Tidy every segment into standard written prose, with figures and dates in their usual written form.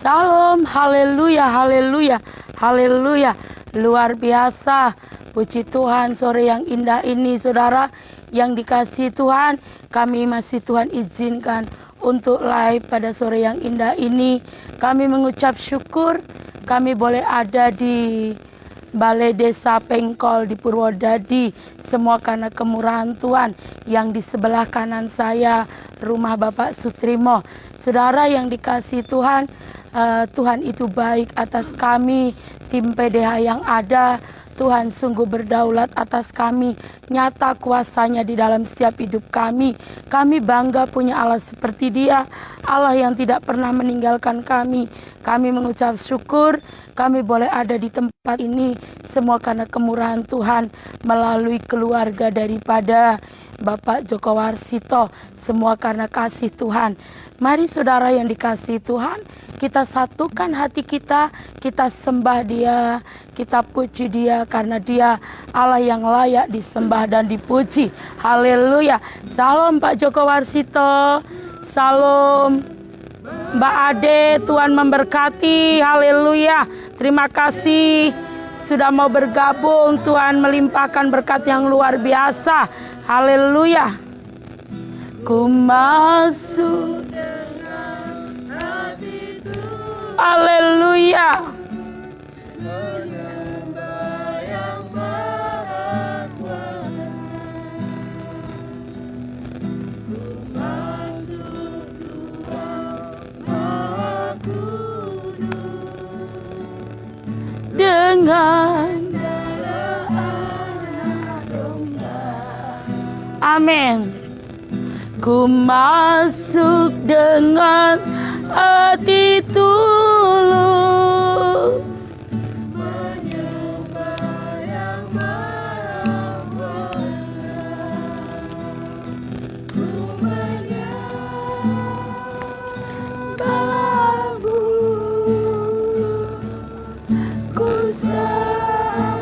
Salam, haleluya, haleluya, haleluya. Luar biasa. Puji Tuhan, sore yang indah ini saudara yang dikasihi Tuhan. Kami masih Tuhan izinkan untuk live pada sore yang indah ini. Kami mengucap syukur kami boleh ada di Balai Desa Pengkol di Purwodadi. Semua karena kemurahan Tuhan. Yang di sebelah kanan saya rumah Bapak Sutrimo. Saudara yang dikasihi Tuhan, Tuhan itu baik atas kami, tim PDH yang ada. Tuhan sungguh berdaulat atas kami, nyata kuasanya di dalam setiap hidup kami. Kami bangga punya Allah seperti Dia, Allah yang tidak pernah meninggalkan kami. Kami mengucap syukur, kami boleh ada di tempat ini, semua karena kemurahan Tuhan melalui keluarga daripada Bapak Joko Warsito, semua karena kasih Tuhan. Mari saudara yang dikasihi Tuhan, kita satukan hati kita sembah Dia, kita puji Dia karena Dia Allah yang layak disembah dan dipuji. Haleluya. Salam Pak Joko Warsito. Salam Mbak Ade, Tuhan memberkati. Haleluya. Terima kasih sudah mau bergabung. Tuhan melimpahkan berkat yang luar biasa. Haleluya. Ku masuk. Haleluya. Dengan amin. Ku masuk dengan hati tulus, menyembah yang Maha Kuasa. Ku menyembah-Mu, ku sembah-Mu.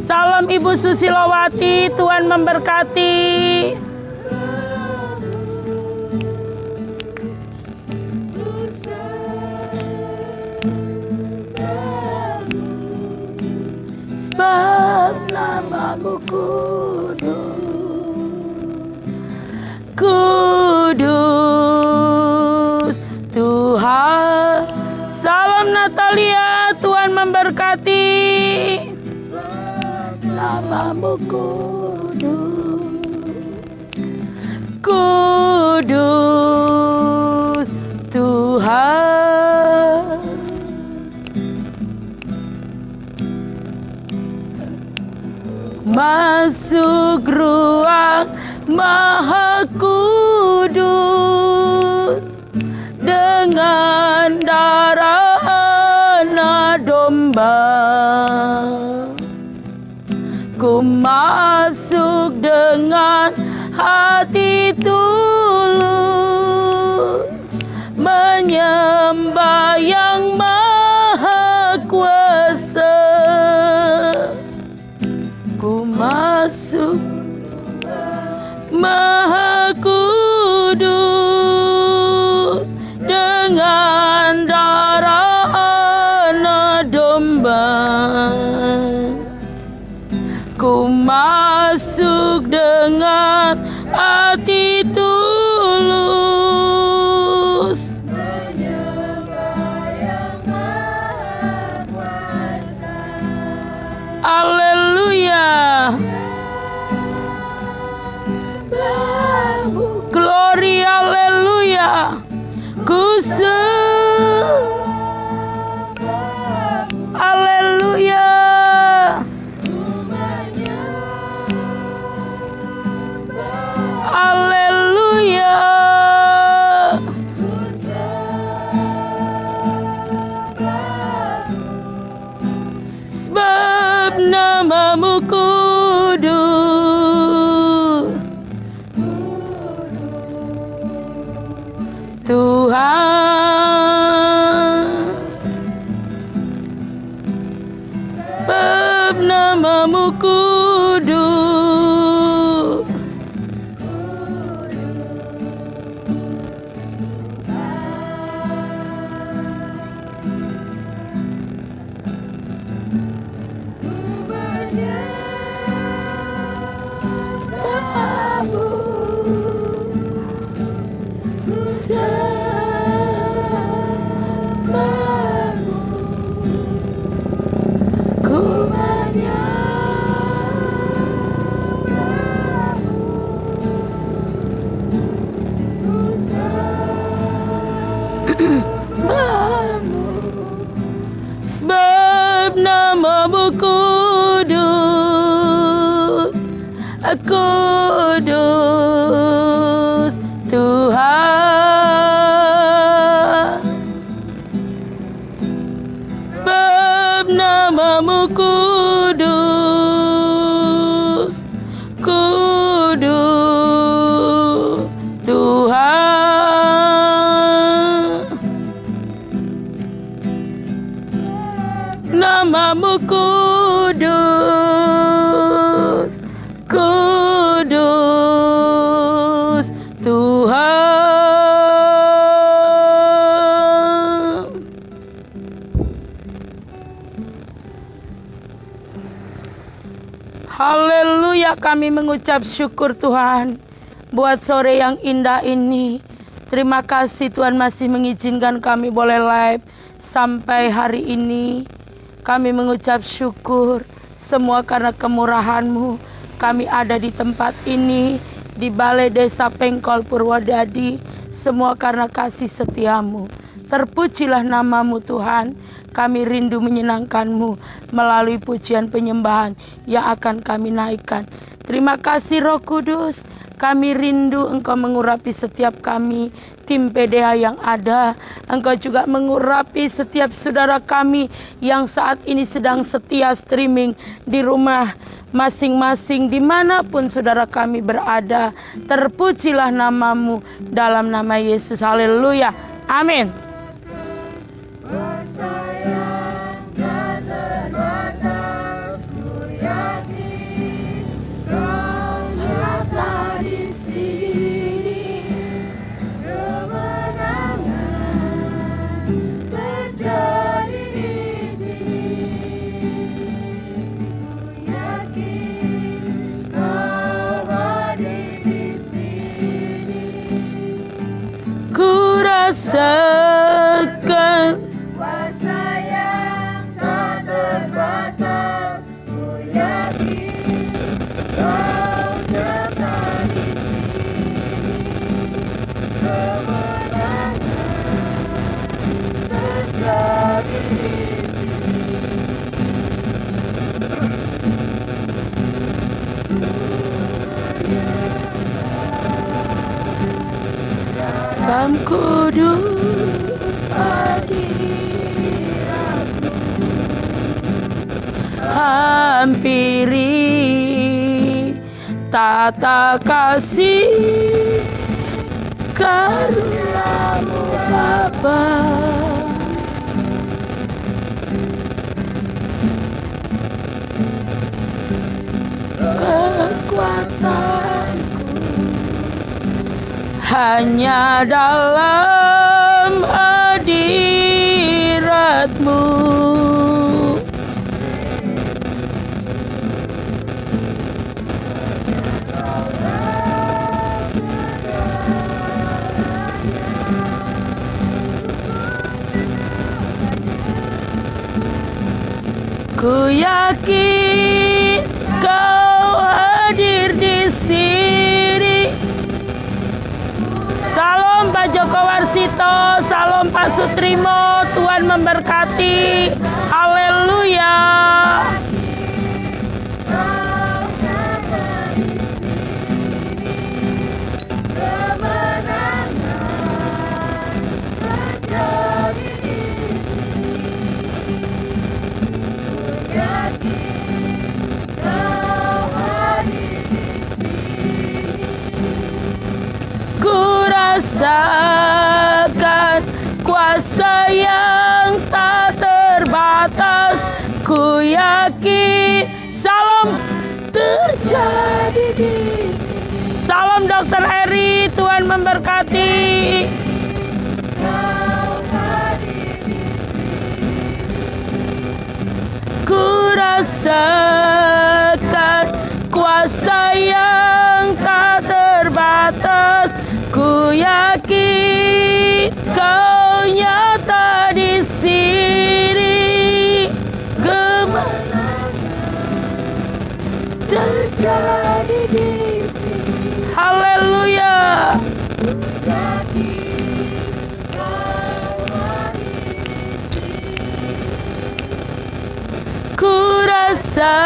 Salam Ibu Susilowati, Tuhan memberkati. Sebab nama-Mu kudus, Tuhan. Salam Natalia, Tuhan memberkati. Nama-Mu kudus, Tuhan. Masuk ruang Maha Kudus dengan darah anak domba. Ku masuk dengan hati tulus, menyembah yang Maha Kuasa. Ku masuk Maha Kudus dengan darah anak domba. Ku masuk dengan hati tulus, menyembah yang Maha Kuasa. Haleluya. Glory, haleluya. Ku haleluya. Haleluya. Sebab nama-Mu kudus, Tuhan. Kudus Tuhan, sebab namamu kudus, kudus Tuhan, namamu kudus, kudus Tuhan. Haleluya, kami mengucap syukur Tuhan buat sore yang indah ini. Terima kasih Tuhan masih mengizinkan kami boleh live sampai hari ini. Kami mengucap syukur semua karena kemurahan-Mu. Kami ada di tempat ini, di Balai Desa Pengkol Purwodadi, semua karena kasih setia-Mu. Terpujilah nama-Mu Tuhan. Kami rindu menyenangkan-Mu melalui pujian penyembahan yang akan kami naikkan. Terima kasih Roh Kudus. Kami rindu Engkau mengurapi setiap kami, tim PDH yang ada. Engkau juga mengurapi setiap saudara kami yang saat ini sedang setia streaming di rumah masing-masing, dimanapun saudara kami berada. Terpujilah nama-Mu dalam nama Yesus. Haleluya. Amin. Rasakan kuasa yang tak terbatas. Ku yakin Kau nyata di sini. Kemenangan terjadi di dalam kudus hadirat-Mu, hampiri tata kasih karunia-Mu Bapa. Kekuatanku hanya dalam hadirat-Mu. Ku yakin Kau hadir di sini. Salam Pak Joko Warsito, salam Pak Sutrimo, Tuhan memberkati. Haleluya. Rasakan kuasa yang tak terbatas. Ku yakin salam terjadi di sini. Salam Dokter Eri, Tuhan memberkati. Ku rasakan kuasa yang tak terbatas. Ku yakin Kau nyata di sini. Kemenangan terjadi di sini. Haleluya. Ku rasakan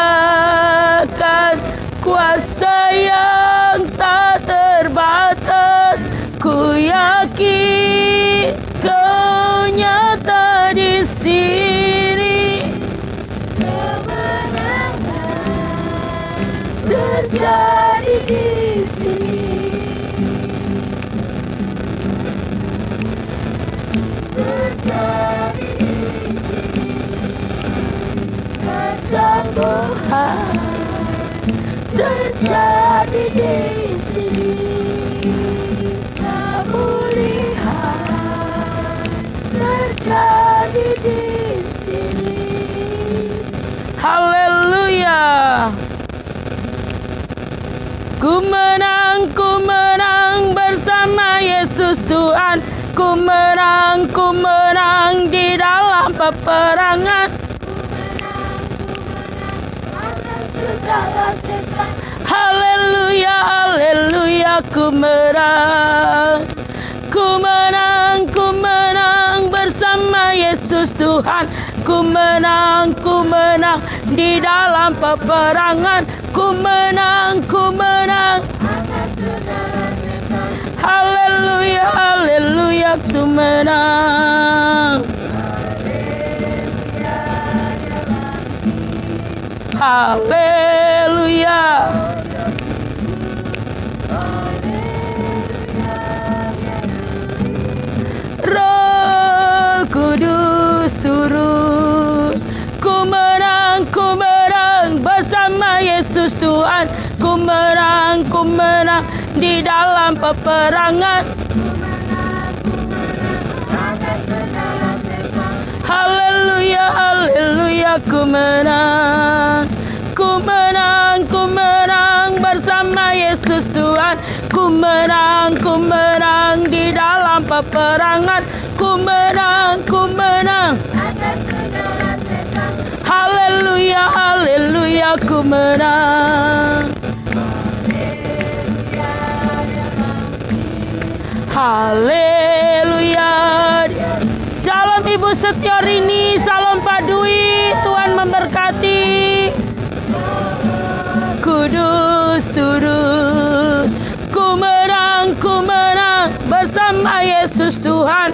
kuasa yang tak terbatas. Ku yakin Kau nyata di sini. Kemenangan terjadi di sini. Terjadi di sini. Kesembuhan terjadi di sini. Kemuliaan terjadi di sini. Haleluya. Ku menang bersama Yesus Tuhan. Ku menang di dalam peperangan. Atas segala setan. Haleluya, haleluya, ku menang bersama Yesus Tuhan. Ku menang di dalam peperangan. Ku menang atas segala setan. Haleluya, haleluya, ku menang. Haleluya. Roh Kudus turun. Ku menang bersama Yesus Tuhan. Ku menang di dalam peperangan. Haleluya, haleluya, ku menang bersama Yesus Tuhan. Ku menang di dalam peperangan. Ku menang atas segala setan. Haleluya, haleluya, ku menang. Haleluya. Salam Ibu Setiorini, salam Pak Dwi, Tuhan memberkati. Kudus turun. Ku menang bersama Yesus Tuhan.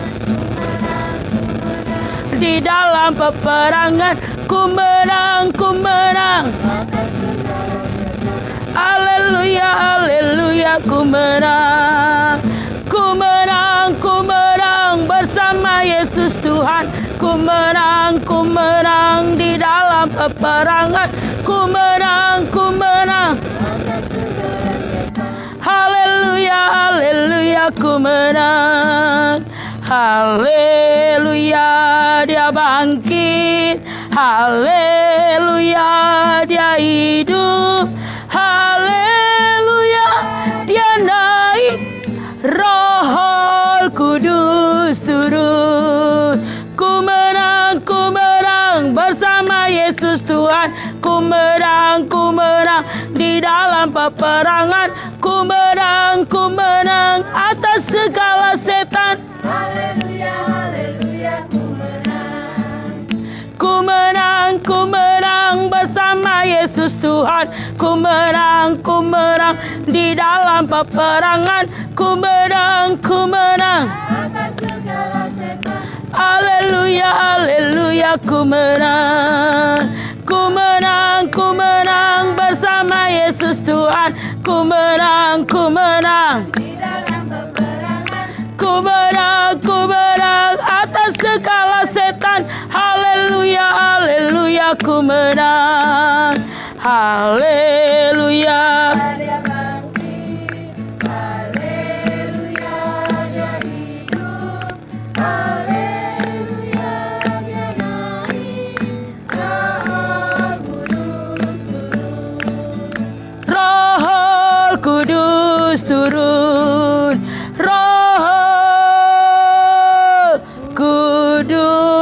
Di dalam peperangan. Ku menang. Haleluya, haleluya, ku menang. Ku menang bersama Yesus Tuhan. Ku menang di dalam peperangan. Ku menang. Haleluya, haleluya, ku menang. Haleluya, Dia bangkit. Haleluya, Dia hidup. Haleluya, Dia naik. Roh Kudus turun. Ku menang bersama Yesus Tuhan. Ku menang di dalam peperangan. Ku menang atas segala setan. Haleluya, haleluya, ku menang bersama Yesus Tuhan. Ku menang di dalam peperangan. Ku menang atas segala setan. Haleluya, haleluya, ku menang bersama Yesus Tuhan. Ku menang di dalam peperangan. Ku menang atas segala setan. Haleluya, haleluya, ku menang. Haleluya. Kudus turun. Roh Kudus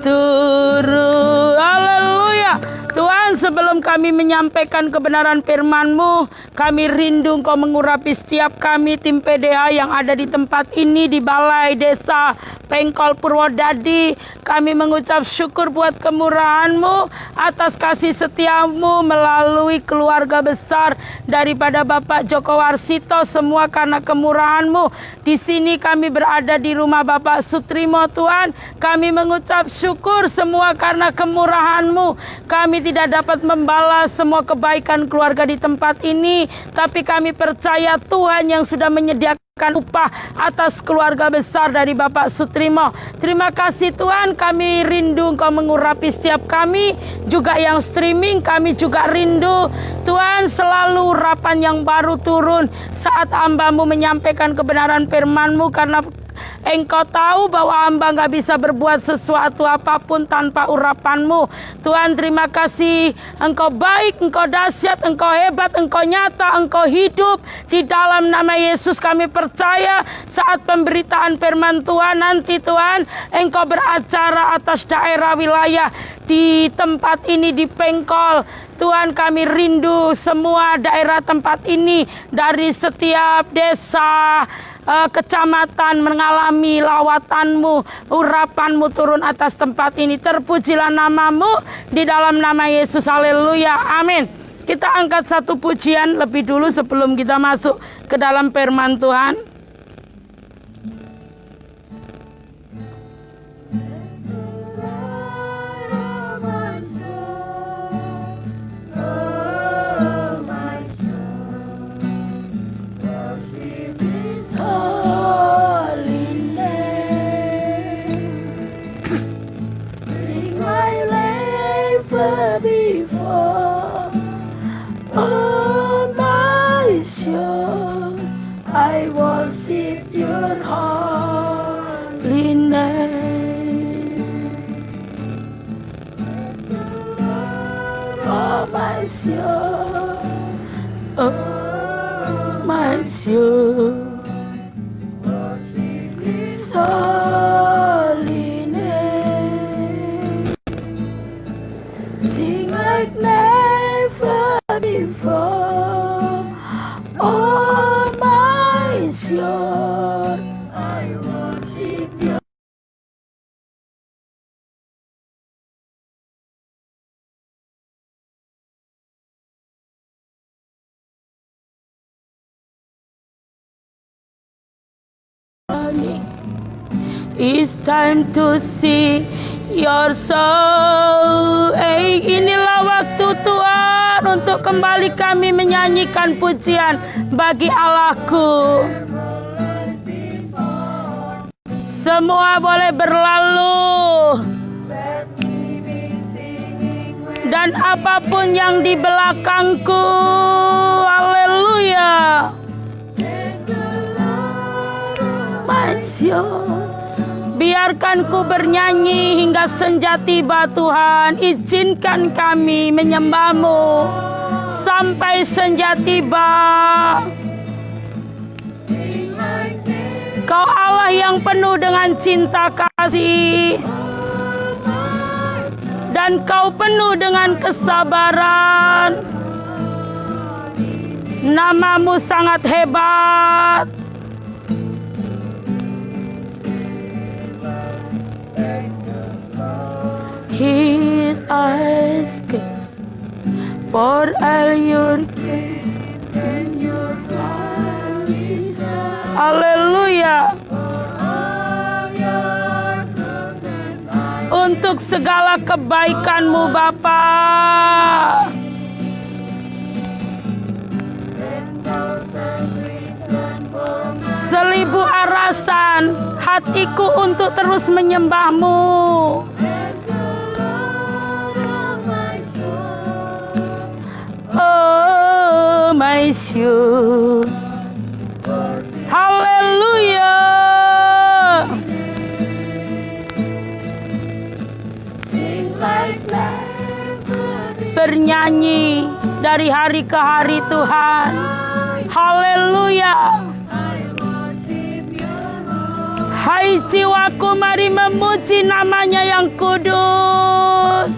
turun. Haleluya. Tuhan, sebelum kami menyampaikan kebenaran firman-Mu, kami rindu Engkau mengurapi setiap kami tim PDA yang ada di tempat ini, di balai desa Pengkol Purwodadi. Kami mengucap syukur buat kemurahan-Mu, atas kasih setia-Mu melalui keluarga besar daripada Bapak Joko Warsito, semua karena kemurahan-Mu. Di sini kami berada di rumah Bapak Sutrimo, Tuhan. Kami mengucap syukur semua karena kemurahan-Mu. Kami tidak dapat membalas semua kebaikan keluarga di tempat ini, tapi kami percaya Tuhan yang sudah menyediakan upah atas keluarga besar dari Bapak Sutrimo. Terima kasih Tuhan, kami rindu Engkau mengurapi setiap kami, juga yang streaming kami juga rindu. Tuhan, selalu urapan yang baru turun saat hamba-Mu menyampaikan kebenaran firman-Mu, karena Engkau tahu bahwa hamba gak bisa berbuat sesuatu apapun tanpa urapan-Mu. Tuhan, terima kasih. Engkau baik, Engkau dahsyat, Engkau hebat, Engkau nyata, Engkau hidup. Di dalam nama Yesus kami percaya saat pemberitaan firman Tuhan nanti Tuhan, Engkau beracara atas daerah wilayah di tempat ini, di Pengkol. Tuhan, kami rindu semua daerah tempat ini, dari setiap desa, kecamatan mengalami lawatan-Mu, urapan-Mu turun atas tempat ini. Terpujilah nama-Mu di dalam nama Yesus. Haleluya, amin. Kita angkat satu pujian lebih dulu sebelum kita masuk ke dalam firman Tuhan. Before, oh my soul, I worship your holy name. Oh my soul, oh my soul, worship his holy name. Sing like never before. Oh my soul, I worship you. It's time to see your soul. Inilah waktu Tuhan untuk kembali kami menyanyikan pujian bagi Allahku. Semua boleh berlalu, dan apapun yang di belakangku. Haleluya. Biarkan ku bernyanyi hingga senja tiba Tuhan. Izinkan kami menyembah-Mu sampai senja tiba. Kau Allah yang penuh dengan cinta kasih, dan Kau penuh dengan kesabaran. Nama-Mu sangat hebat. His eyes for all your care and your mercies. Haleluya. Untuk segala kebaikan-Mu Bapa. Seribu alasan hatiku untuk terus menyembah-Mu. Oh my soul, haleluya. Bernyanyi dari hari ke hari Tuhan. Haleluya. Hai jiwaku, mari memuji nama-Nya yang kudus.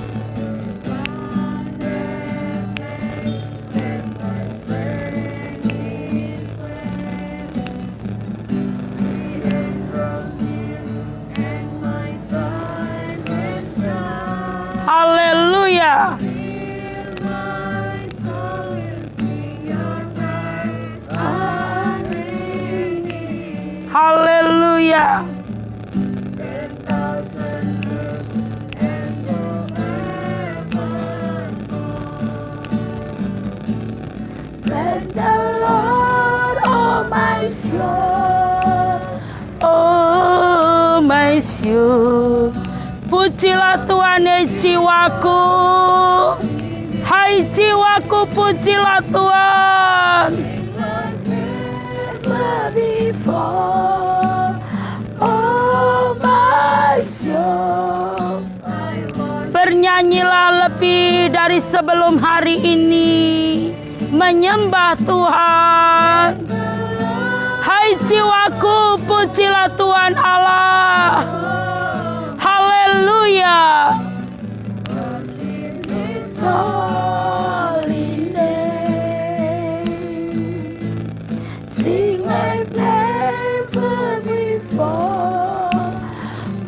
Bless the Lord, oh my soul. Oh my soul. Pujilah Tuhan, hai jiwaku. Hai jiwaku, pujilah Tuhan. Never before, oh my soul. Bernyanyilah lebih dari sebelum hari ini, menyembah Tuhan. Hai jiwaku, pujilah Tuhan Allah. Haleluya. Holy name, sing like never before.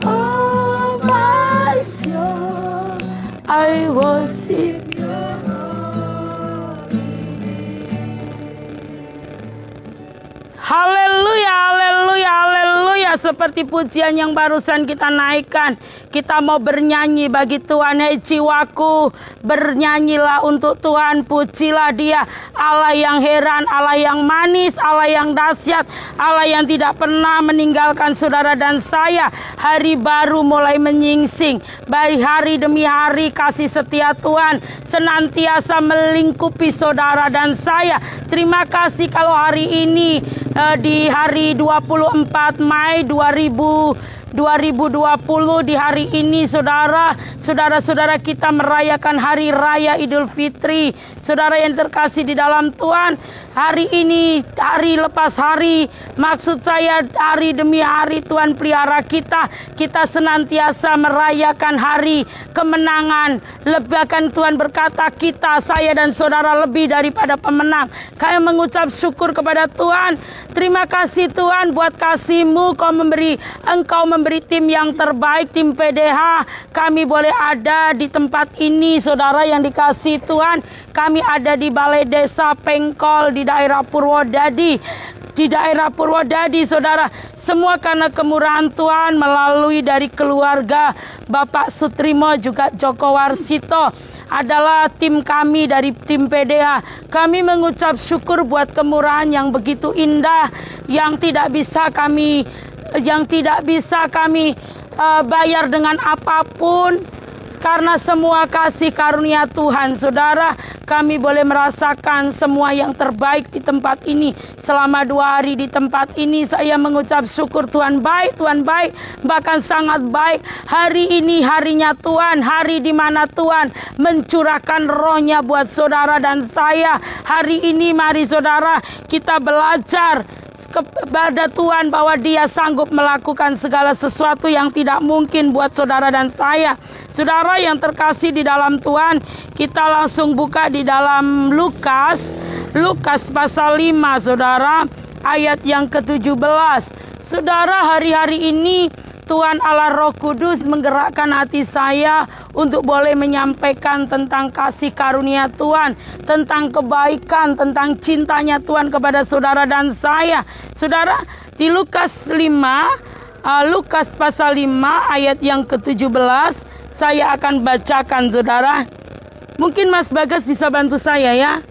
Oh my soul, I worship. Haleluya, haleluya, haleluya. Seperti pujian yang barusan kita naikkan, kita mau bernyanyi bagi Tuhan. Hai jiwaku, bernyanyilah untuk Tuhan, pujilah Dia, Allah yang heran, Allah yang manis, Allah yang dahsyat, Allah yang tidak pernah meninggalkan saudara dan saya. Hari baru mulai menyingsing, baik hari demi hari kasih setia Tuhan senantiasa melingkupi saudara dan saya. Terima kasih kalau hari ini di hari 24 Mei 2020 di hari ini saudara-saudara kita merayakan hari raya Idul Fitri. Saudara yang terkasih di dalam Tuhan, hari ini hari lepas hari, maksud saya hari demi hari Tuhan pelihara kita. Kita senantiasa merayakan hari kemenangan. Bahkan Tuhan berkata kita, saya dan saudara lebih daripada pemenang. Kami mengucap syukur kepada Tuhan. Terima kasih Tuhan buat kasih-Mu. Engkau memberi tim yang terbaik, tim PDH. Kami boleh ada di tempat ini, saudara yang dikasih Tuhan. Kami ada di Balai Desa Pengkol di daerah Purwodadi. Di daerah Purwodadi, saudara. Semua karena kemurahan Tuhan melalui dari keluarga Bapak Sutrimo juga Joko Warsito. Adalah tim kami dari tim PDH. Kami mengucap syukur buat kemurahan yang begitu indah, yang tidak bisa kami bayar dengan apapun, karena semua kasih karunia Tuhan. Saudara, kami boleh merasakan semua yang terbaik di tempat ini. Selama 2 hari di tempat ini saya mengucap syukur. Tuhan baik, Tuhan baik, bahkan sangat baik. Hari ini harinya Tuhan, hari di mana Tuhan mencurahkan rohnya buat saudara dan saya. Hari ini mari saudara kita belajar kepada Tuhan bahwa Dia sanggup melakukan segala sesuatu yang tidak mungkin buat saudara dan saya. Saudara yang terkasih di dalam Tuhan, kita langsung buka di dalam Lukas pasal 5, saudara, ayat yang ke-17. Saudara, hari-hari ini Tuhan Allah Roh Kudus menggerakkan hati saya untuk boleh menyampaikan tentang kasih karunia Tuhan, tentang kebaikan, tentang cintanya Tuhan kepada saudara dan saya. Saudara, di Lukas pasal 5 ayat yang ke-17 saya akan bacakan, saudara. Mungkin Mas Bagas bisa bantu saya ya.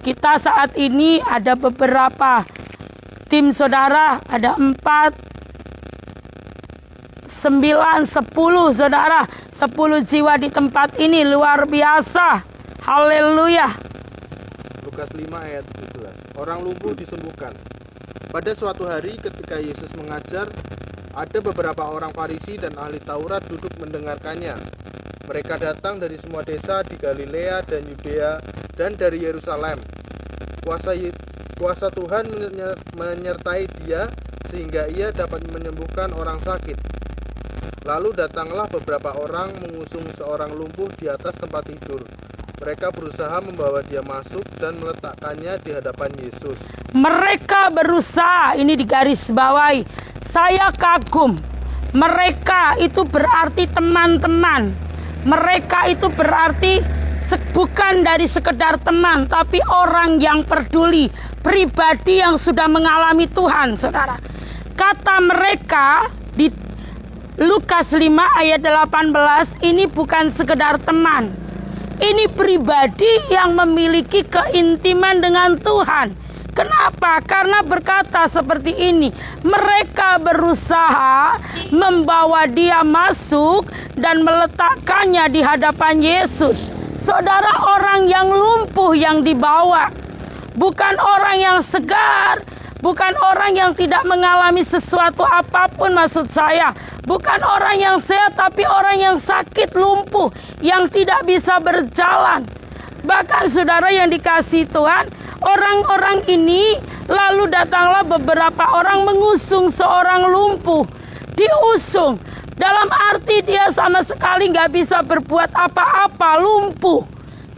Kita saat ini ada beberapa tim saudara, ada 4, 9, 10 saudara, 10 jiwa di tempat ini, luar biasa. Haleluya. Lukas 5 ayat 17. Orang lumpuh disembuhkan. Pada suatu hari ketika Yesus mengajar, ada beberapa orang Farisi dan ahli Taurat duduk mendengarkannya. Mereka datang dari semua desa di Galilea dan Yudea dan dari Yerusalem. Kuasa Tuhan menyertai dia sehingga ia dapat menyembuhkan orang sakit. Lalu datanglah beberapa orang mengusung seorang lumpuh di atas tempat tidur. Mereka berusaha membawa dia masuk dan meletakkannya di hadapan Yesus. Mereka berusaha, ini digarisbawahi. Saya kagum. Mereka itu berarti teman-teman. Mereka itu berarti bukan dari sekedar teman, tapi orang yang peduli, pribadi yang sudah mengalami Tuhan, saudara. Kata mereka di Lukas 5 ayat 18, ini bukan sekedar teman. Ini pribadi yang memiliki keintiman dengan Tuhan. Kenapa? Karena berkata seperti ini, mereka berusaha membawa dia masuk dan meletakkannya di hadapan Yesus. Saudara, orang yang lumpuh yang dibawa, bukan orang yang segar, bukan orang yang tidak mengalami sesuatu apapun, maksud saya. Bukan orang yang sehat, tapi orang yang sakit, lumpuh, yang tidak bisa berjalan. Bahkan saudara yang dikasihi Tuhan, orang-orang ini lalu datanglah beberapa orang mengusung seorang lumpuh. Diusung, dalam arti dia sama sekali nggak bisa berbuat apa-apa, lumpuh.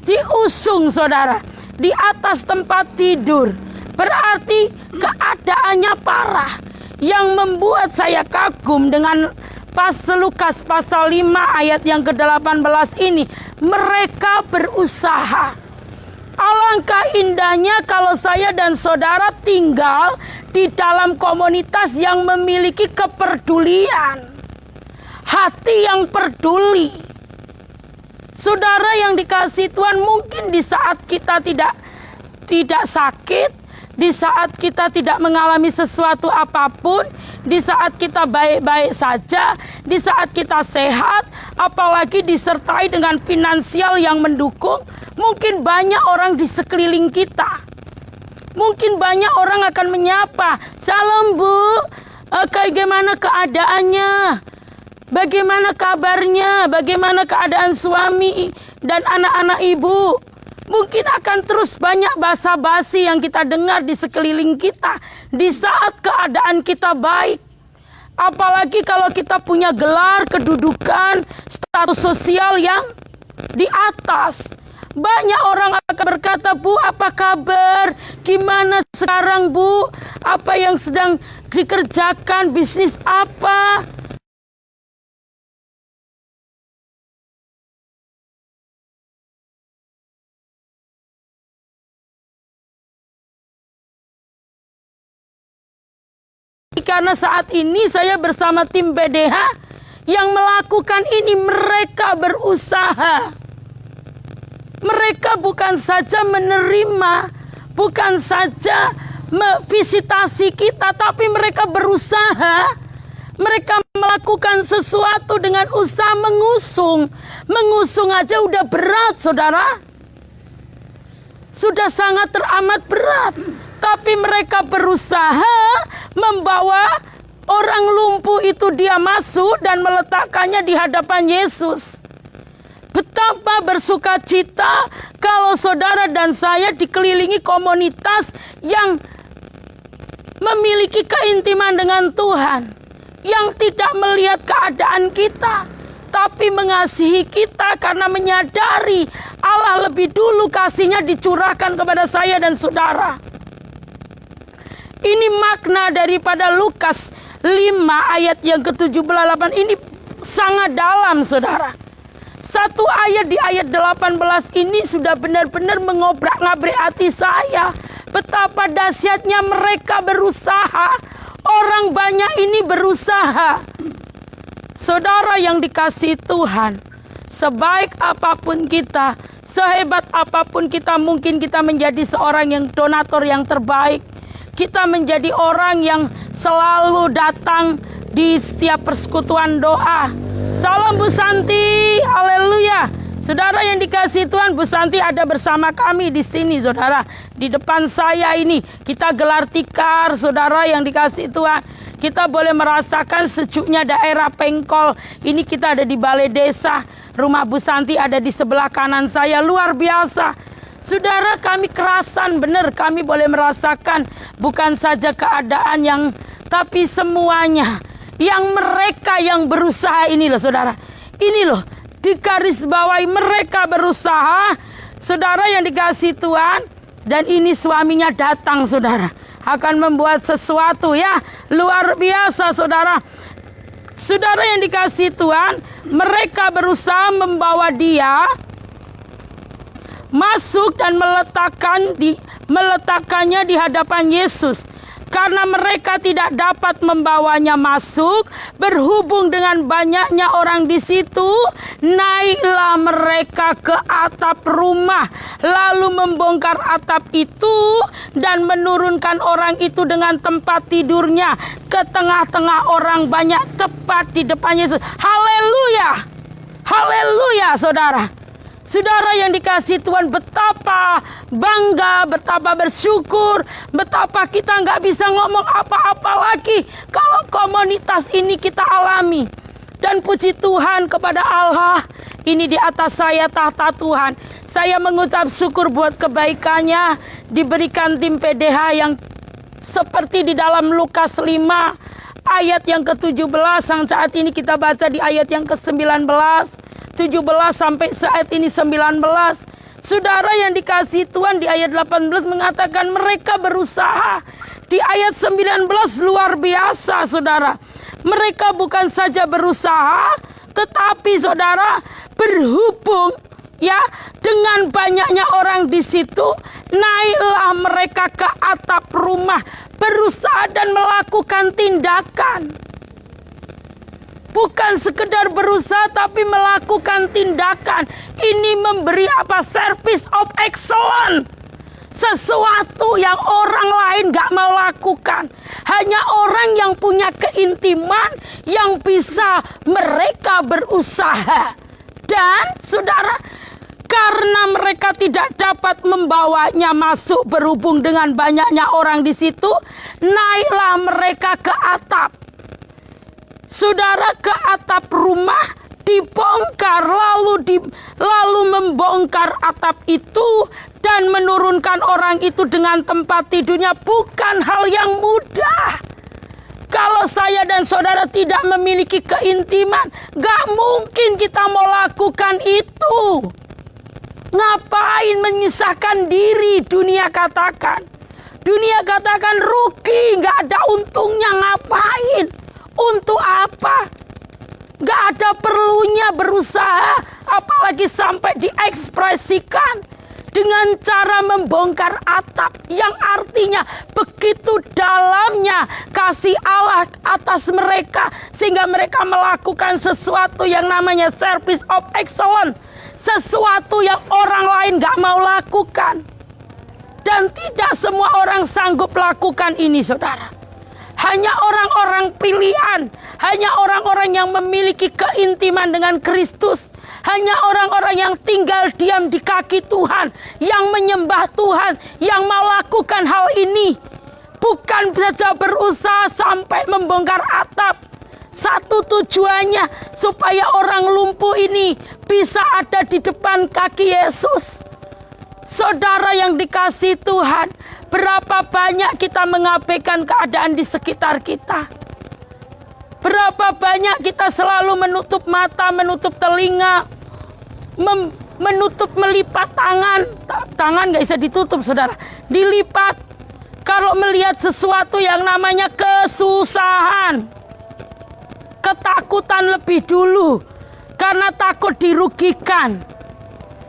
Diusung saudara, di atas tempat tidur. Berarti keadaannya parah. Yang membuat saya kagum dengan Lukas pasal 5 ayat yang ke-18 ini. Mereka berusaha. Alangkah indahnya kalau saya dan saudara tinggal di dalam komunitas yang memiliki kepedulian. Hati yang peduli. Saudara yang dikasihi Tuhan, mungkin di saat kita tidak sakit, di saat kita tidak mengalami sesuatu apapun, di saat kita baik-baik saja, di saat kita sehat, apalagi disertai dengan finansial yang mendukung, mungkin banyak orang di sekeliling kita. Mungkin banyak orang akan menyapa, "Salam Bu, bagaimana keadaannya? Bagaimana kabarnya? Bagaimana keadaan suami dan anak-anak Ibu?" Mungkin akan terus banyak basa-basi yang kita dengar di sekeliling kita di saat keadaan kita baik. Apalagi kalau kita punya gelar, kedudukan, status sosial yang di atas. Banyak orang akan berkata, "Bu, apa kabar? Gimana sekarang, Bu? Apa yang sedang dikerjakan? Bisnis apa?" Karena saat ini saya bersama tim BDH yang melakukan ini, mereka berusaha. Mereka bukan saja menerima, bukan saja visitasi kita, tapi mereka berusaha. Mereka melakukan sesuatu dengan usaha mengusung. Mengusung aja udah berat, saudara. Sudah sangat teramat berat. Tapi mereka berusaha membawa orang lumpuh itu dia masuk dan meletakkannya di hadapan Yesus. Betapa bersukacita kalau saudara dan saya dikelilingi komunitas yang memiliki keintiman dengan Tuhan. Yang tidak melihat keadaan kita, tapi mengasihi kita karena menyadari Allah lebih dulu kasihnya dicurahkan kepada saya dan saudara. Ini makna daripada Lukas 5 ayat yang ke-78 ini sangat dalam, saudara. Satu ayat di ayat 18 ini sudah benar-benar mengobrak-ngabrik hati saya. Betapa dahsyatnya mereka berusaha. Orang banyak ini berusaha. Saudara yang dikasihi Tuhan, sebaik apapun kita, sehebat apapun kita, mungkin kita menjadi seorang yang donatur yang terbaik. Kita menjadi orang yang selalu datang di setiap persekutuan doa. Salam Bu Santi, haleluya. Saudara yang dikasihi Tuhan, Bu Santi ada bersama kami di sini, saudara. Di depan saya ini, kita gelar tikar, saudara yang dikasihi Tuhan. Kita boleh merasakan sejuknya daerah Pengkol. Ini kita ada di balai desa. Rumah Bu Santi ada di sebelah kanan saya, luar biasa. Saudara, kami kerasan, benar kami boleh merasakan bukan saja keadaan yang, tapi semuanya. Yang mereka yang berusaha ini loh, saudara. Ini loh, digarisbawahi mereka berusaha. Saudara yang dikasihi Tuhan, dan ini suaminya datang, saudara. Akan membuat sesuatu ya, luar biasa, saudara. Saudara yang dikasihi Tuhan, mereka berusaha membawa dia masuk dan meletakkannya di hadapan Yesus. Karena mereka tidak dapat membawanya masuk, berhubung dengan banyaknya orang di situ, naiklah mereka ke atap rumah, lalu membongkar atap itu dan menurunkan orang itu dengan tempat tidurnya ke tengah-tengah orang banyak tepat di depan Yesus. Haleluya! Haleluya, saudara. Saudara yang dikasihi Tuhan, betapa bangga, betapa bersyukur, betapa kita nggak bisa ngomong apa-apa lagi kalau komunitas ini kita alami. Dan puji Tuhan kepada Allah, ini di atas saya tahta Tuhan. Saya mengucap syukur buat kebaikannya, diberikan tim PDH yang seperti di dalam Lukas 5 ayat yang ke-17, yang saat ini kita baca di ayat yang ke-19, 17 sampai saat ini 19. Saudara yang dikasihi Tuhan, di ayat 18 mengatakan mereka berusaha. Di ayat 19 luar biasa, saudara. Mereka bukan saja berusaha, tetapi saudara, berhubung ya dengan banyaknya orang di situ, naiklah mereka ke atap rumah, berusaha dan melakukan tindakan. Bukan sekedar berusaha, tapi melakukan tindakan. Ini memberi apa? Service of excellence. Sesuatu yang orang lain gak mau lakukan. Hanya orang yang punya keintiman yang bisa mereka berusaha. Dan saudara, karena mereka tidak dapat membawanya masuk berhubung dengan banyaknya orang di situ, naiklah mereka ke atap. Saudara, ke atap rumah dibongkar, lalu membongkar atap itu dan menurunkan orang itu dengan tempat tidurnya bukan hal yang mudah. Kalau saya dan saudara tidak memiliki keintiman, gak mungkin kita mau lakukan itu. Ngapain menyusahkan diri, dunia katakan. Dunia katakan rugi, gak ada untungnya, ngapain? Untuk apa? Gak ada perlunya berusaha, apalagi sampai diekspresikan dengan cara membongkar atap, yang artinya begitu dalamnya kasih Allah atas mereka, sehingga mereka melakukan sesuatu yang namanya service of excellence, sesuatu yang orang lain gak mau lakukan. Dan tidak semua orang sanggup lakukan ini, saudara. Hanya orang-orang pilihan, hanya orang-orang yang memiliki keintiman dengan Kristus, hanya orang-orang yang tinggal diam di kaki Tuhan, yang menyembah Tuhan, yang melakukan hal ini. Bukan saja berusaha sampai membongkar atap. Satu tujuannya supaya orang lumpuh ini bisa ada di depan kaki Yesus. Saudara yang dikasihi Tuhan, berapa banyak kita mengabaikan keadaan di sekitar kita. Berapa banyak kita selalu menutup mata, menutup telinga, melipat tangan. Tangan gak bisa ditutup, saudara. Dilipat kalau melihat sesuatu yang namanya kesusahan. Ketakutan lebih dulu karena takut dirugikan.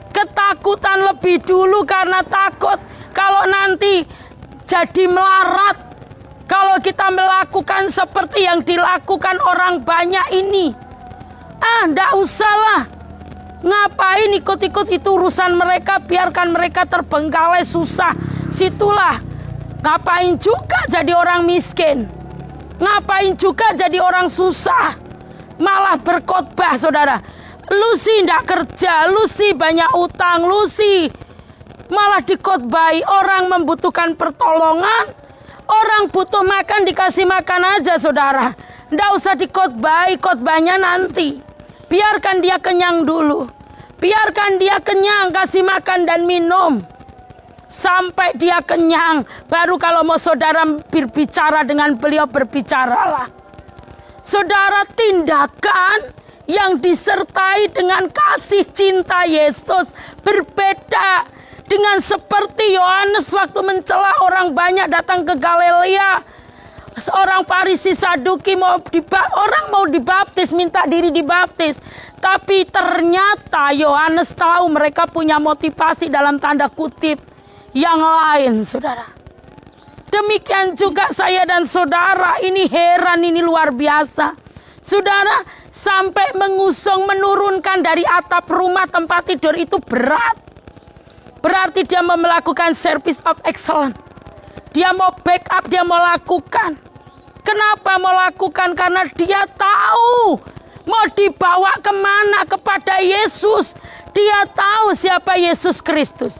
Ketakutan lebih dulu karena takut kalau nanti jadi melarat. Kalau kita melakukan seperti yang dilakukan orang banyak ini. Nggak usahlah. Ngapain ikut-ikut itu urusan mereka. Biarkan mereka terbengkalai susah. Situlah. Ngapain juga jadi orang miskin. Ngapain juga jadi orang susah. Malah berkhotbah, saudara. Lu sih nggak kerja, lu sih banyak utang, lu sih malah dikhotbahi. Orang membutuhkan pertolongan, orang butuh makan dikasih makan aja, saudara. Nggak usah dikhotbahi, khotbahnya nanti. Biarkan dia kenyang dulu. Biarkan dia kenyang, kasih makan dan minum. Sampai dia kenyang, baru kalau mau saudara berbicara dengan beliau, berbicaralah. Saudara, tindakan yang disertai dengan kasih cinta Yesus berbeda dengan seperti Yohanes waktu mencela orang banyak datang ke Galilea. Seorang Farisi Saduki orang mau dibaptis, minta diri dibaptis. Tapi ternyata Yohanes tahu mereka punya motivasi dalam tanda kutip yang lain, saudara. Demikian juga saya dan saudara, ini heran, ini luar biasa. Saudara, sampai menurunkan dari atap rumah tempat tidur itu berat. Berarti dia mau melakukan service of excellence. Dia mau backup, dia mau lakukan. Kenapa mau lakukan? Karena dia tahu mau dibawa kemana, kepada Yesus. Dia tahu siapa Yesus Kristus.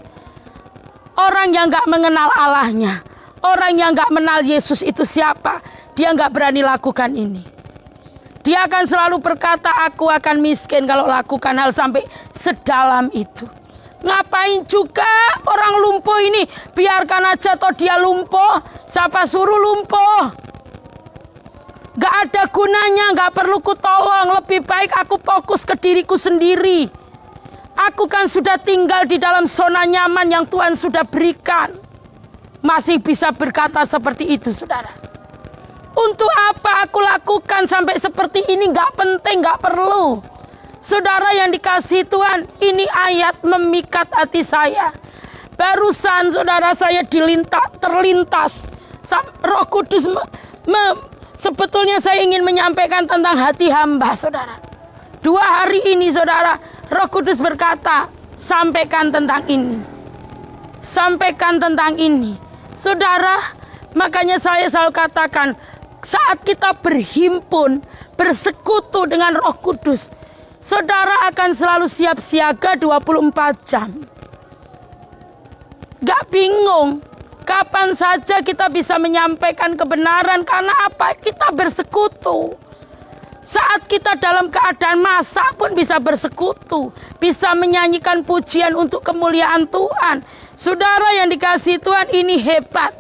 Orang yang gak mengenal Allahnya, orang yang gak mengenal Yesus itu siapa, dia gak berani lakukan ini. Dia akan selalu berkata, aku akan miskin kalau lakukan hal sampai sedalam itu. Ngapain juga orang lumpuh ini? Biarkan aja toh dia lumpuh. Siapa suruh lumpuh? Gak ada gunanya, gak perlu ku tolong. Lebih baik aku fokus ke diriku sendiri. Aku kan sudah tinggal di dalam zona nyaman yang Tuhan sudah berikan. Masih bisa berkata seperti itu, saudara. Untuk apa aku lakukan sampai seperti ini? Gak penting, gak perlu. Saudara yang dikasihi Tuhan, ini ayat memikat hati saya. Barusan saudara saya terlintas. Roh Kudus sebetulnya saya ingin menyampaikan tentang hati hamba, saudara. 2 hari ini saudara, Roh Kudus berkata, sampaikan tentang ini. Sampaikan tentang ini. Saudara, makanya saya selalu katakan, saat kita berhimpun, bersekutu dengan Roh Kudus, saudara akan selalu siap siaga 24 jam. Gak bingung kapan saja kita bisa menyampaikan kebenaran. Karena apa? Kita bersekutu. Saat kita dalam keadaan masak pun bisa bersekutu. Bisa menyanyikan pujian untuk kemuliaan Tuhan. Saudara yang dikasihi Tuhan, ini hebat.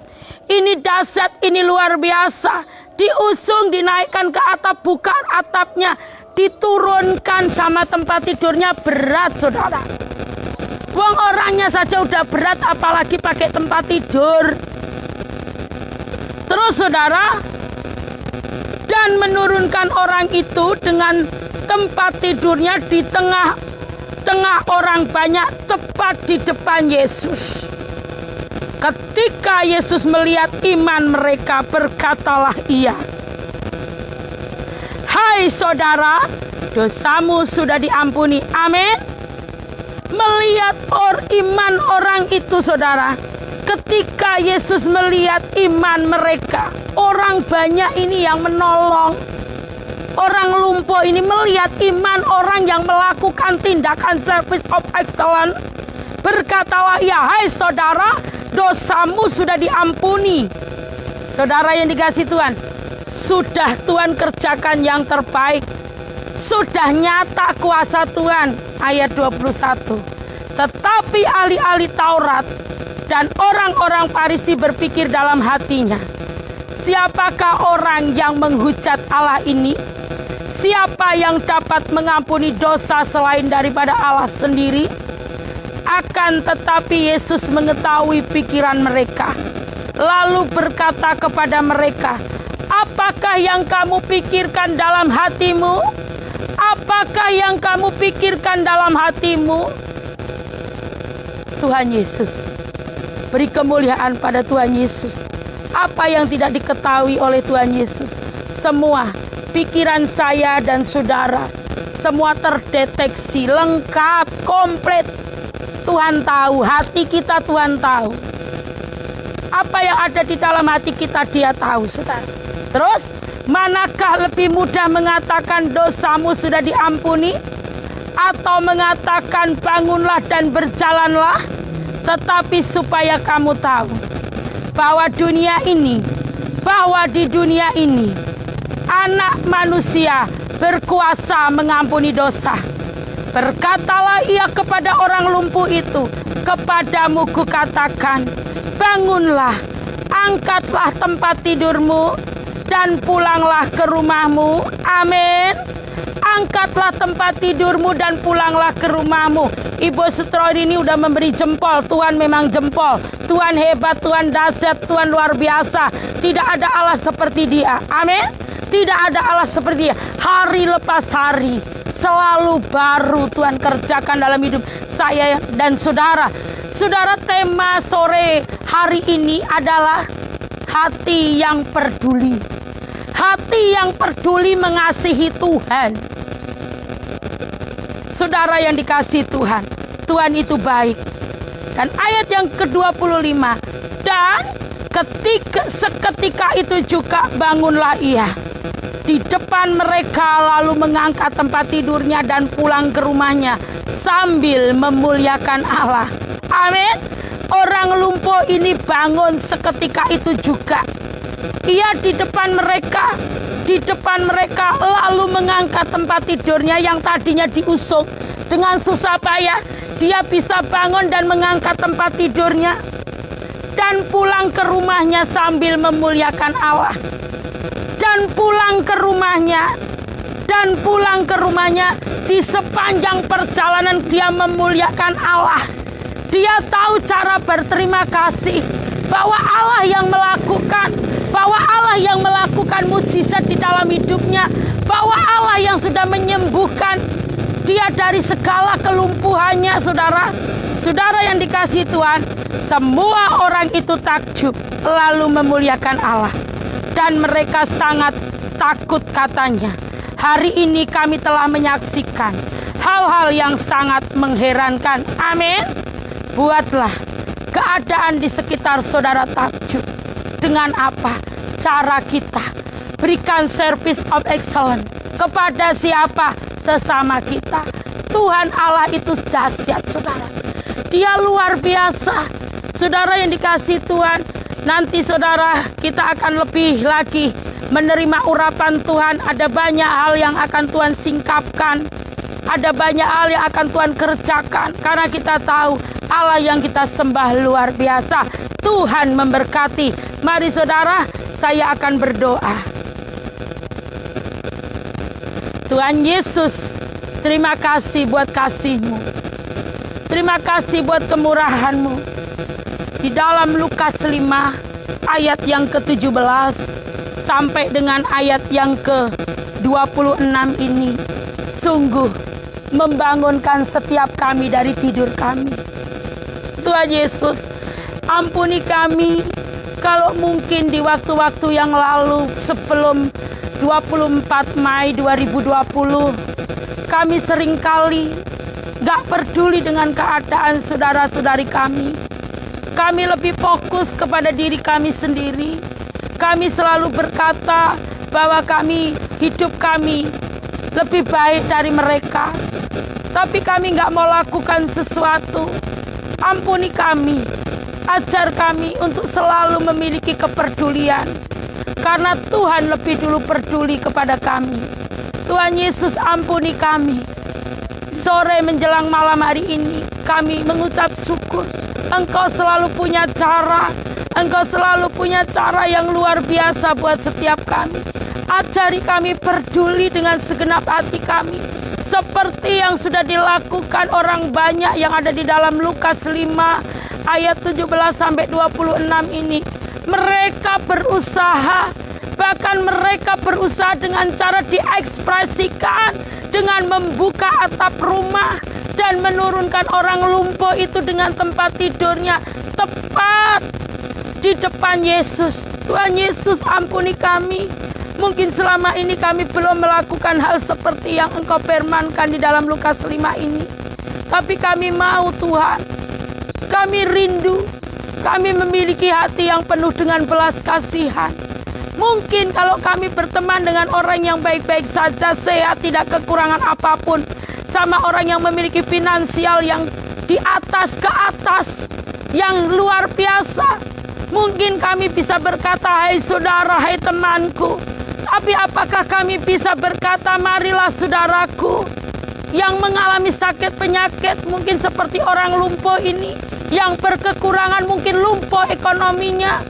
Ini dahsyat, ini luar biasa. Diusung, dinaikkan ke atap, buka atapnya, diturunkan sama tempat tidurnya, berat saudara. Buang orangnya saja udah berat, apalagi pakai tempat tidur. Terus saudara, dan menurunkan orang itu dengan tempat tidurnya di tengah orang banyak, tepat di depan Yesus. Ketika Yesus melihat iman mereka, berkatalah ia, hai saudara, dosamu sudah diampuni. Amin. Melihat iman orang itu saudara. Ketika Yesus melihat iman mereka, orang banyak ini yang menolong. Orang lumpuh ini melihat iman orang yang melakukan tindakan service of excellence. Berkatalah ia, hai saudara, dosamu sudah diampuni. Saudara yang dikasihi Tuhan, sudah Tuhan kerjakan yang terbaik. Sudah nyata kuasa Tuhan. Ayat 21. Tetapi ahli-ahli Taurat dan orang-orang Farisi berpikir dalam hatinya, siapakah orang yang menghujat Allah ini? Siapa yang dapat mengampuni dosa selain daripada Allah sendiri? Akan tetapi Yesus mengetahui pikiran mereka, lalu berkata kepada mereka, apakah yang kamu pikirkan dalam hatimu? Apakah yang kamu pikirkan dalam hatimu? Tuhan Yesus, beri kemuliaan pada Tuhan Yesus. Apa yang tidak diketahui oleh Tuhan Yesus? Semua pikiran saya dan saudara, semua terdeteksi, lengkap, komplit. Tuhan tahu, hati kita Tuhan tahu. Apa yang ada di dalam hati kita Dia tahu, saudara. Terus, manakah lebih mudah mengatakan dosamu sudah diampuni, atau mengatakan bangunlah dan berjalanlah? Tetapi supaya kamu tahu bahwa di dunia ini Anak Manusia berkuasa mengampuni dosa. Berkatalah ia kepada orang lumpuh itu, kepadamu kukatakan, bangunlah, angkatlah tempat tidurmu, dan pulanglah ke rumahmu. Amin. Angkatlah tempat tidurmu dan pulanglah ke rumahmu. Ibu Sutro ini udah memberi jempol. Tuhan memang jempol. Tuhan hebat, Tuhan dahsyat, Tuhan luar biasa. Tidak ada Allah seperti Dia. Amin. Tidak ada Allah seperti Dia. Hari lepas hari, selalu baru Tuhan kerjakan dalam hidup saya dan saudara. Saudara, tema sore hari ini adalah hati yang peduli. Hati yang peduli mengasihi Tuhan. Saudara yang dikasihi Tuhan, Tuhan itu baik. Dan ayat yang ke-25, dan seketika itu juga bangunlah ia di depan mereka, lalu mengangkat tempat tidurnya dan pulang ke rumahnya sambil memuliakan Allah. Amin. Orang lumpuh ini bangun seketika itu juga. Ia di depan mereka, lalu mengangkat tempat tidurnya yang tadinya diusung dengan susah payah. Dia bisa bangun dan mengangkat tempat tidurnya dan pulang ke rumahnya sambil memuliakan Allah. Dan pulang ke rumahnya di sepanjang perjalanan dia memuliakan Allah. Dia tahu cara berterima kasih bahwa Allah yang melakukan mujizat di dalam hidupnya, bahwa Allah yang sudah menyembuhkan dia dari segala kelumpuhannya. Saudara yang dikasihi Tuhan, semua orang itu takjub lalu memuliakan Allah, dan mereka sangat takut, katanya. Hari ini kami telah menyaksikan hal-hal yang sangat mengherankan. Amin. Buatlah keadaan di sekitar saudara takjub. Dengan apa? Cara kita berikan service of excellence kepada siapa? Sesama kita. Tuhan Allah itu dahsyat, saudara. Dia luar biasa. Saudara yang dikasihi Tuhan, nanti saudara kita akan lebih lagi menerima urapan Tuhan. Ada banyak hal yang akan Tuhan singkapkan. Ada banyak hal yang akan Tuhan kerjakan. Karena kita tahu Allah yang kita sembah luar biasa. Tuhan memberkati. Mari saudara, saya akan berdoa. Tuhan Yesus, terima kasih buat kasih-Mu. Terima kasih buat kemurahan-Mu. Di dalam Lukas 5 ayat yang ke-17 sampai dengan ayat yang ke-26 ini sungguh membangunkan setiap kami dari tidur kami. Tuhan Yesus, ampuni kami kalau mungkin di waktu-waktu yang lalu sebelum 24 Mei 2020 kami seringkali gak peduli dengan keadaan saudara-saudari kami. Kami lebih fokus kepada diri kami sendiri. Kami selalu berkata bahwa hidup kami lebih baik dari mereka. Tapi kami gak mau lakukan sesuatu. Ampuni kami. Ajar kami untuk selalu memiliki kepedulian. Karena Tuhan lebih dulu peduli kepada kami. Tuhan Yesus, ampuni kami. Sore menjelang malam hari ini kami mengucap syukur. Engkau selalu punya cara. Engkau selalu punya cara yang luar biasa buat setiap kami. Ajari kami peduli dengan segenap hati kami. Seperti yang sudah dilakukan orang banyak yang ada di dalam Lukas 5 ayat 17 sampai 26 ini. Mereka berusaha, bahkan mereka berusaha dengan cara diekspresikan dengan membuka atap rumah dan menurunkan orang lumpuh itu dengan tempat tidurnya tepat di depan Yesus. Tuhan Yesus, ampuni kami. Mungkin selama ini kami belum melakukan hal seperti yang Engkau firmankan di dalam Lukas 5 ini. Tapi kami mau, Tuhan. Kami rindu. Kami memiliki hati yang penuh dengan belas kasihan. Mungkin kalau kami berteman dengan orang yang baik-baik saja, sehat, tidak kekurangan apapun, sama orang yang memiliki finansial yang di atas ke atas, yang luar biasa, mungkin kami bisa berkata, hai saudara, hai temanku. Tapi apakah kami bisa berkata, marilah saudaraku yang mengalami sakit penyakit, mungkin seperti orang lumpuh ini, yang berkekurangan, mungkin lumpuh ekonominya,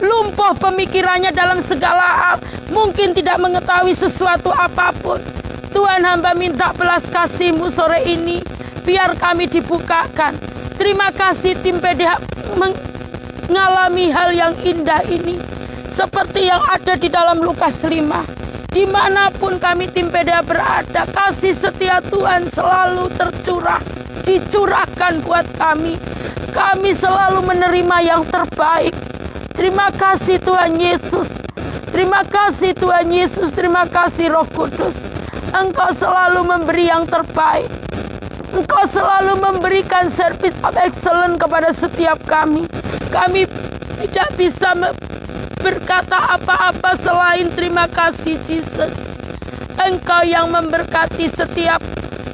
lumpuh pemikirannya dalam segala hal, mungkin tidak mengetahui sesuatu apapun. Tuhan, hamba minta belas kasih-Mu sore ini, biar kami dibukakan. Terima kasih tim PDH mengalami hal yang indah ini, seperti yang ada di dalam Lukas 5. Dimanapun kami tim PDH berada, kasih setia Tuhan selalu dicurahkan buat kami. Kami selalu menerima yang terbaik. Terima kasih Tuhan Yesus. Terima kasih Tuhan Yesus. Terima kasih Roh Kudus. Engkau selalu memberi yang terbaik. Engkau selalu memberikan service of excellence kepada setiap kami. Kami tidak bisa berkata apa-apa selain terima kasih Jesus. Engkau yang memberkati setiap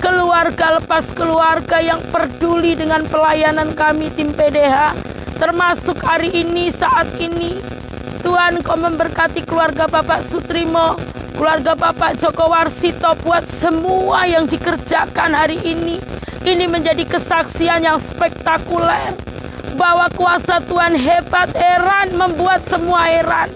keluarga lepas keluarga yang peduli dengan pelayanan kami tim PDH. Termasuk hari ini, saat ini. Tuhan, Kau memberkati keluarga Bapak Sutrimo, keluarga Bapak Joko Warsito, buat semua yang dikerjakan hari ini. Ini menjadi kesaksian yang spektakuler, bahwa kuasa Tuhan hebat, heran, membuat semua heran.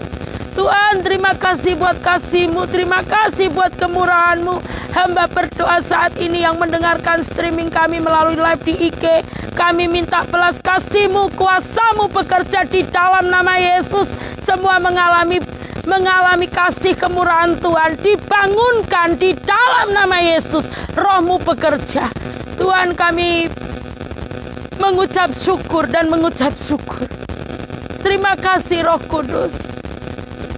Tuhan, terima kasih buat kasih-Mu, terima kasih buat kemurahan-Mu. Hamba berdoa saat ini yang mendengarkan streaming kami melalui live di IG. Kami minta belas kasih-Mu, kuasa-Mu bekerja di dalam nama Yesus. Semua mengalami kasih kemurahan Tuhan. Dibangunkan di dalam nama Yesus. Roh-Mu bekerja. Tuhan, kami mengucap syukur dan mengucap syukur. Terima kasih Roh Kudus.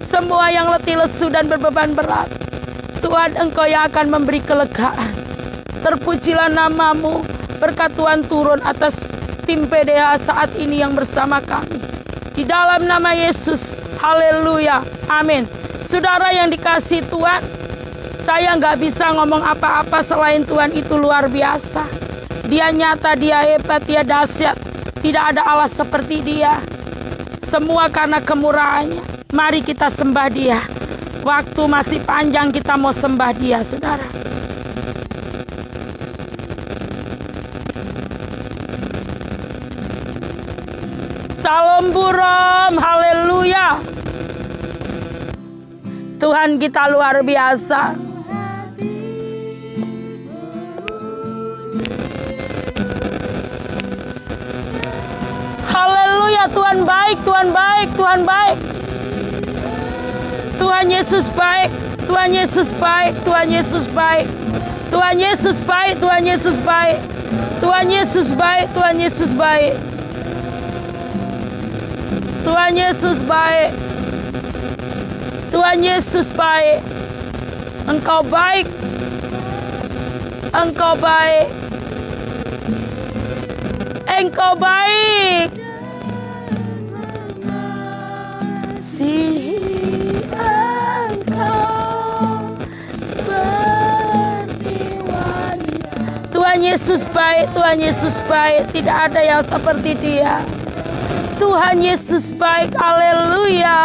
Semua yang letih lesu dan berbeban berat, Tuhan, Engkau yang akan memberi kelegaan. Terpujilah nama-Mu. Berkat Tuhan turun atas tim PDH saat ini yang bersama kami. Di dalam nama Yesus. Haleluya. Amin. Saudara yang dikasihi Tuhan, saya nggak bisa ngomong apa-apa selain Tuhan itu luar biasa. Dia nyata, Dia hebat, Dia dahsyat. Tidak ada Allah seperti Dia. Semua karena kemurahannya. Mari kita sembah Dia. Waktu masih panjang, kita mau sembah Dia, saudara. Salam buram, haleluya. Tuhan kita luar biasa. Haleluya, Tuhan baik, Tuhan baik, Tuhan baik. Tuhan Yesus baik, Tuhan Yesus baik, Tuhan Yesus baik. Tuhan Yesus baik, Tuhan Yesus baik. Tuhan Yesus baik, Tuhan Yesus baik. Tuhan Yesus baik. Tuhan Yesus baik. Engkau baik. Engkau baik. Engkau baik. Tuhan Yesus baik, Tuhan Yesus baik. Tidak ada yang seperti Dia. Tuhan Yesus baik, haleluya.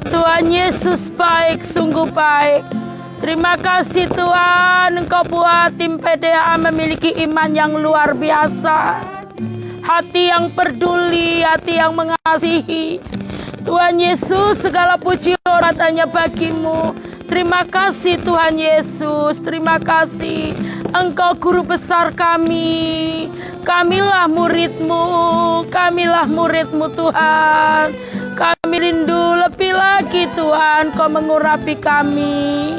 Tuhan Yesus baik, sungguh baik. Terima kasih Tuhan, Engkau buat tim PDA memiliki iman yang luar biasa. Hati yang peduli, hati yang mengasihi. Tuhan Yesus, segala puji hormat hanya bagi-Mu. Terima kasih Tuhan Yesus, terima kasih. Engkau guru besar kami. Kamilah murid-Mu, kamilah murid-Mu Tuhan. Kami rindu lebih lagi Tuhan, Kau mengurapi kami.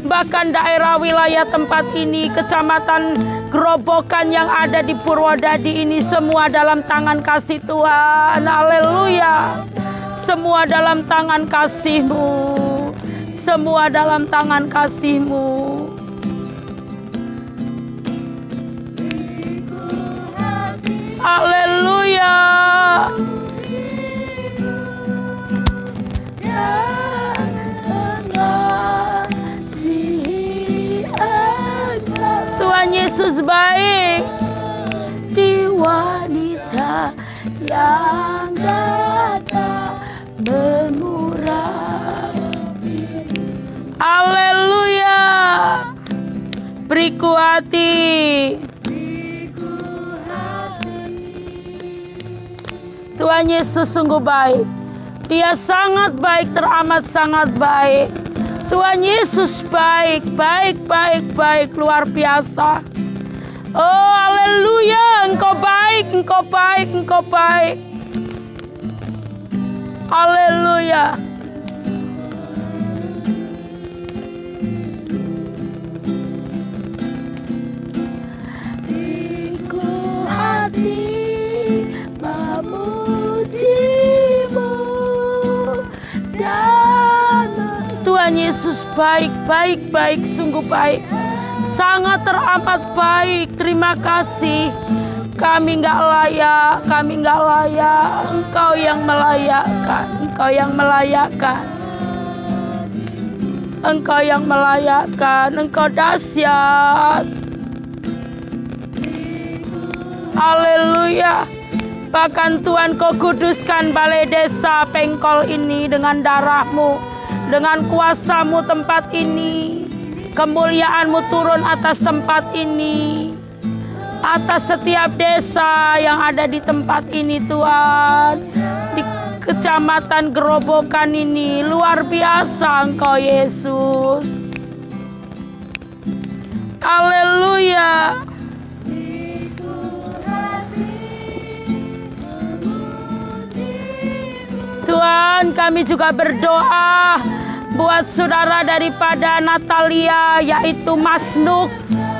Bahkan daerah wilayah tempat ini, kecamatan Gerobokan yang ada di Purwodadi ini, semua dalam tangan kasih Tuhan. Haleluya. Semua dalam tangan kasih-Mu. Semua dalam tangan kasih-Mu. Haleluya. Tuhan Yesus baik. Di wanita yang datang bermurah. Haleluya. Beriku hati. Tuhan Yesus sungguh baik. Dia sangat baik, teramat sangat baik. Tuhan Yesus baik, baik, baik, baik, luar biasa. Oh, haleluya, Engkau baik, Engkau baik, Engkau baik. Haleluya. Tuhan Yesus baik, sungguh baik. Sangat teramat baik. Terima kasih. Kami nggak layak. Engkau yang melayakkan. Engkau dahsyat. Haleluya. Bahkan Tuhan, Kau kuduskan balai desa Pengkol ini dengan darah-Mu, dengan kuasa-Mu tempat ini. Kemuliaan-Mu turun atas tempat ini, atas setiap desa yang ada di tempat ini Tuhan. Di Kecamatan Gerobokan ini luar biasa Engkau Yesus. Haleluya. Tuhan, kami juga berdoa buat saudara daripada Natalia, yaitu Mas Nuk,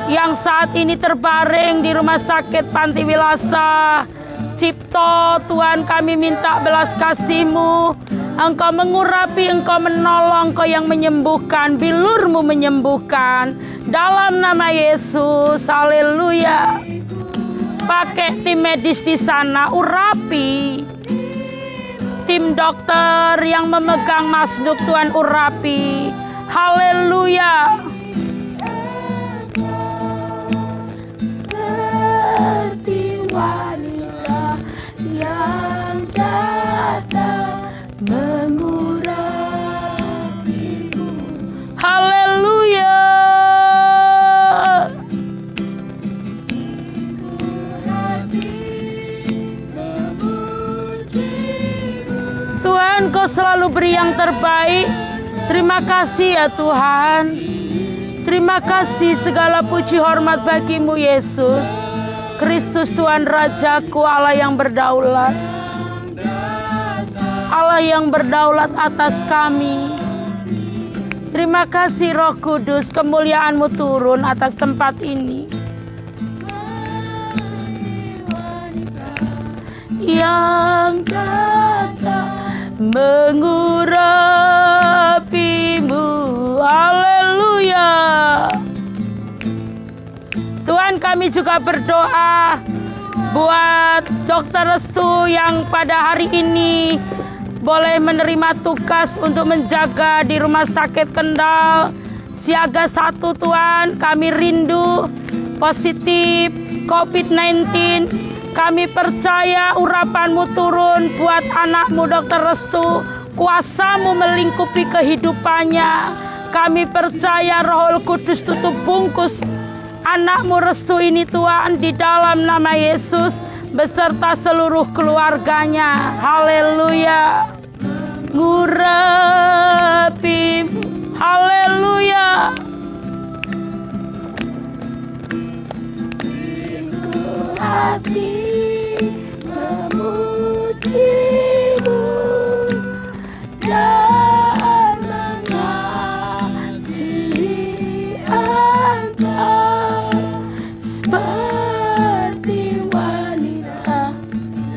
yang saat ini terbaring di Rumah Sakit Panti Wilasa Cipto. Tuhan, kami minta belas kasih-Mu. Engkau mengurapi, Engkau menolong, Engkau yang menyembuhkan, bilur-Mu menyembuhkan. Dalam nama Yesus, haleluya. Pakai tim medis di sana, urapi. Tim dokter yang memegang Mas Nuk, Tuhan urapi. Haleluya. Seperti wanita yang datang mengurapiku. Haleluya. Tuhan, Kau selalu beri yang terbaik. Terima kasih ya Tuhan. Terima kasih, segala puji hormat bagi-Mu Yesus Kristus, Tuhan Rajaku, Allah yang berdaulat. Allah yang berdaulat atas kami. Terima kasih Roh Kudus, kemuliaan-Mu turun atas tempat ini. Yang datang mengurapi-Mu. Haleluya. Tuhan, kami juga berdoa buat Dokter Restu yang pada hari ini boleh menerima tugas untuk menjaga di Rumah Sakit Kendal Siaga 1. Tuhan, kami rindu positif COVID-19. Kami percaya urapan-Mu turun buat anak-Mu Dokter Restu. Kuasa-Mu melingkupi kehidupannya. Kami percaya Roh Kudus tutup bungkus anak-Mu Restu ini Tuhan, di dalam nama Yesus, beserta seluruh keluarganya. Haleluya. Ngurapi. Haleluya. Hati memuji-Mu dan mengasihi Engkau, seperti wanita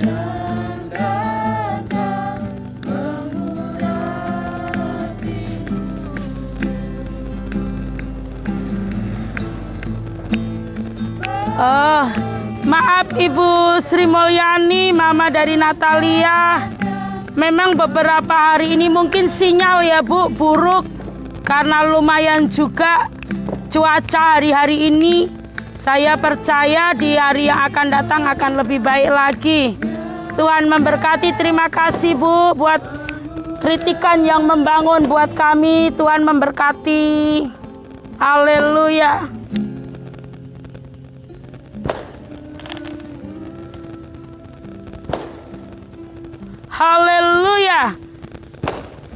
yang datang mengurapi. Maaf Ibu Sri Mulyani, Mama dari Natalia. Memang beberapa hari ini mungkin sinyal ya Bu buruk, karena lumayan juga cuaca hari-hari ini. Saya percaya di hari yang akan datang akan lebih baik lagi. Tuhan memberkati. Terima kasih Bu buat kritikan yang membangun buat kami. Tuhan memberkati. Haleluya. Haleluya.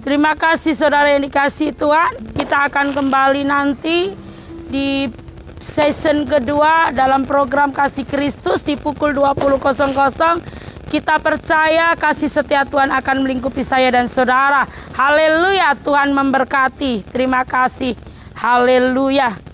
Terima kasih saudara yang dikasihi Tuhan. Kita akan kembali nanti di season kedua dalam program Kasih Kristus di pukul 20.00. Kita percaya kasih setia Tuhan akan melingkupi saya dan saudara. Haleluya. Tuhan memberkati. Terima kasih. Haleluya.